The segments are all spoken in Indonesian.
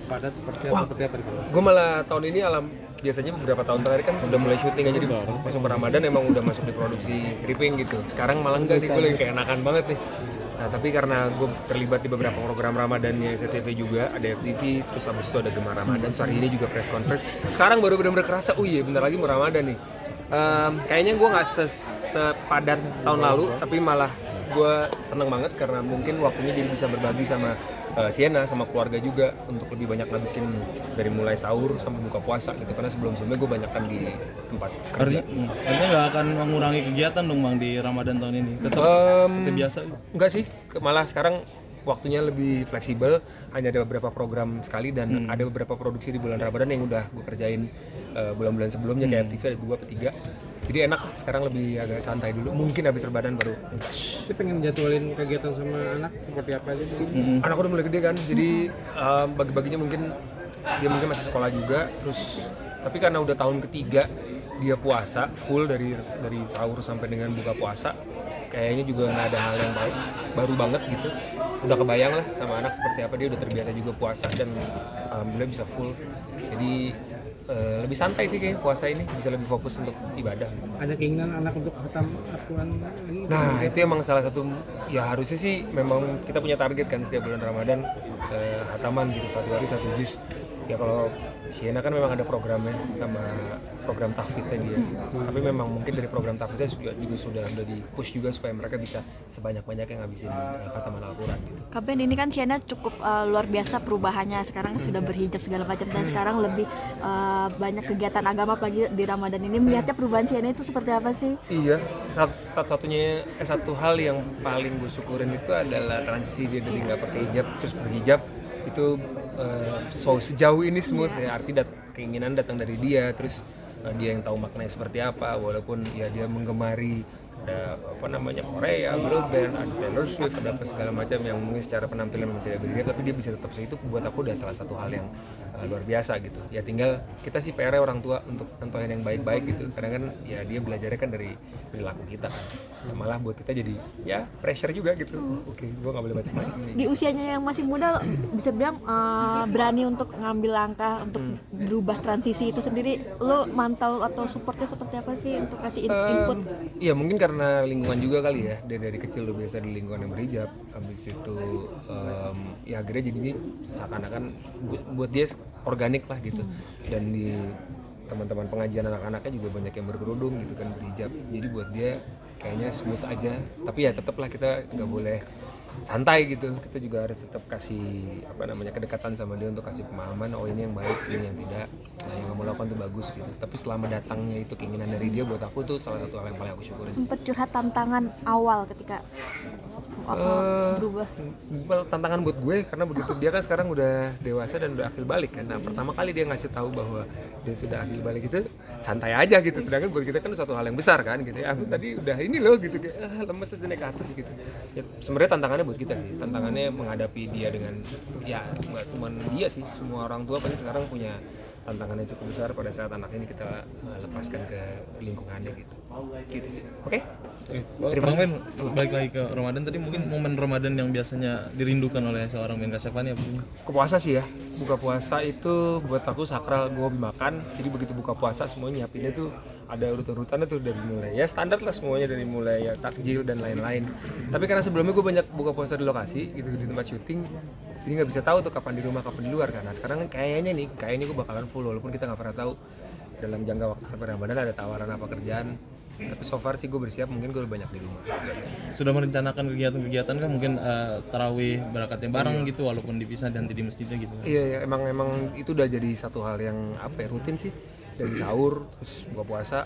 padat seperti apa gitu? Gue malah tahun ini biasanya beberapa tahun terakhir kan sudah mulai syuting aja, jadi masuk ke Ramadan emang udah masuk di produksi tripping gitu. Sekarang malah enggak nih, gue lagi kayak enakan banget nih. Nah tapi karena gue terlibat di beberapa program Ramadannya SCTV juga, ada FTV, terus habis itu ada Gemar Ramadan, so hari ini juga press conference. Sekarang baru benar-benar kerasa, oh iya bentar lagi mau Ramadan nih. Kayaknya gue nggak sepadat tahun lalu, tapi malah gue seneng banget karena mungkin waktunya jadi bisa berbagi sama Sienna, sama keluarga juga untuk lebih banyak ngabisin dari mulai sahur sampai buka puasa gitu, karena sebelum-sebelumnya gue banyakkan di tempat kerja. Artinya nggak akan mengurangi kegiatan dong Bang di Ramadan tahun ini? Tetap seperti biasa? Enggak sih, malah sekarang waktunya lebih fleksibel, hanya ada beberapa program sekali dan ada beberapa produksi di bulan Ramadan yang udah gue kerjain bulan-bulan sebelumnya, kayak TV ada 2 atau 3. Jadi enak sekarang lebih agak santai dulu, mungkin habis Ramadan baru. Tapi pengen jadwalin kegiatan sama anak seperti apa aja tuh? Anak udah mulai gede kan, jadi bagi-baginya mungkin dia mungkin masih sekolah juga, terus tapi karena udah tahun ketiga dia puasa full dari sahur sampai dengan buka puasa, kayaknya juga nggak ada hal yang baru banget gitu. Udah kebayang lah sama anak seperti apa, dia udah terbiasa juga puasa dan alhamdulillah bisa full. Jadi lebih santai sih kayaknya puasa ini, bisa lebih fokus untuk ibadah. Ada keinginan anak untuk khatam Al-Quran lagi? Nah itu emang salah satu, ya harusnya sih memang kita punya target kan setiap bulan Ramadan khataman gitu, 1 hari 1 juz. Ya kalau Sienna kan memang ada programnya sama program tahfidznya dia. Tapi memang mungkin dari program tahfidznya juga sudah di push juga supaya mereka bisa sebanyak-banyak yang ngabisin khataman Al-Quran gitu. Kapan ini kan Sienna cukup luar biasa perubahannya, sekarang sudah berhijab segala macam dan sekarang lebih banyak kegiatan agama apalagi di Ramadan ini. Melihatnya perubahan Sienna itu seperti apa sih? Iya, satu hal yang paling gue syukurin itu adalah transisi dia dari nggak pakai hijab terus berhijab itu sejauh ini smooth ya, arti keinginan datang dari dia, terus dia yang tahu maknanya seperti apa, walaupun ya dia menggemari ada Korea, girl band, ada Taylor Swift, ada apa segala macam yang mungkin secara penampilan memang tidak berhijab, tapi dia bisa tetap segitu. Buat aku udah salah satu hal yang luar biasa gitu. Ya tinggal kita sih PR orang tua untuk contohin yang baik-baik gitu. Kadang kan ya dia belajarnya kan dari perilaku kita kan. Malah buat kita jadi ya pressure juga gitu. Oke, gua nggak boleh macam-macam nih. Di usianya yang masih muda bisa bilang berani untuk ngambil langkah untuk berubah transisi itu sendiri. Lo mantau atau supportnya seperti apa sih untuk kasih input? Iya mungkin karena lingkungan juga kali ya, dia dari kecil udah biasa di lingkungan yang berhijab, habis itu ya akhirnya jadinya seakan-akan buat dia organik lah gitu. Dan di teman-teman pengajian anak-anaknya juga banyak yang berkerudung gitu kan, berhijab, jadi buat dia kayaknya smooth aja. Tapi ya tetaplah kita nggak boleh santai gitu, kita juga harus tetap kasih kedekatan sama dia untuk kasih pemahaman, oh ini yang baik, ini yang tidak, yang kamu lakukan tuh bagus gitu. Tapi selama datangnya itu keinginan dari dia, buat aku tuh salah satu hal yang paling aku syukurin. Sempet curhat tantangan awal ketika berubah? Tantangan buat gue karena begitu dia kan sekarang udah dewasa dan udah akil balik kan. Nah pertama kali dia ngasih tahu bahwa dia sudah akil balik itu santai aja gitu, sedangkan buat kita kan suatu hal yang besar kan gitu ya. Aku tadi udah ini loh gitu, kayak lemes terus naik ke atas gitu ya. Sebenarnya tantangannya buat kita sih, tantangannya menghadapi dia dengan, ya nggak cuma dia sih, semua orang tua pasti sekarang punya tantangannya cukup besar pada saat anak ini kita lepaskan ke lingkungannya gitu sih. Oke? Terima kasih. Balik lagi ke Ramadan tadi, mungkin momen Ramadan yang biasanya dirindukan oleh seorang Ben Kasyafani apa sih? Kepuasa sih ya, buka puasa itu buat aku sakral. Gue hobi makan, jadi begitu buka puasa semuanya nyiapinnya tuh ada urut-urutannya tuh, dari mulai ya standar lah semuanya, dari mulai ya takjil dan lain-lain. Tapi karena sebelumnya gue banyak buka puasa di lokasi gitu, di tempat syuting, jadi nggak bisa tahu tuh kapan di rumah kapan di luar kan. Nah sekarang kayaknya gue bakalan full, walaupun kita nggak pernah tahu dalam jangka waktu sampai Ramadan ada tawaran apa kerjaan. Tapi so far sih gue bersiap, mungkin gue lebih banyak di rumah. Sudah merencanakan kegiatan-kegiatan kan, mungkin tarawih berakatnya bareng gitu, walaupun dipisah dan di masjidnya gitu? Iya, emang itu udah jadi satu hal yang rutin sih, dari sahur terus buka puasa,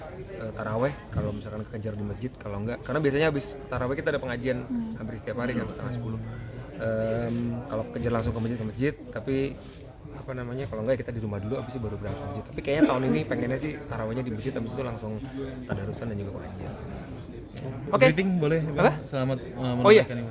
taraweh kalau misalkan kekejar di masjid, kalau enggak karena biasanya habis taraweh kita ada pengajian hampir setiap hari jam 9:30. Kalau kekejar langsung ke masjid, tapi kalau enggak kita di rumah dulu habis itu baru berangkat ke masjid. Tapi kayaknya tahun ini pengennya sih tarawihnya di masjid, habis itu langsung tadarusan dan juga pengajian. Greeting boleh? Apa? Selamat Oh iya, menunaikan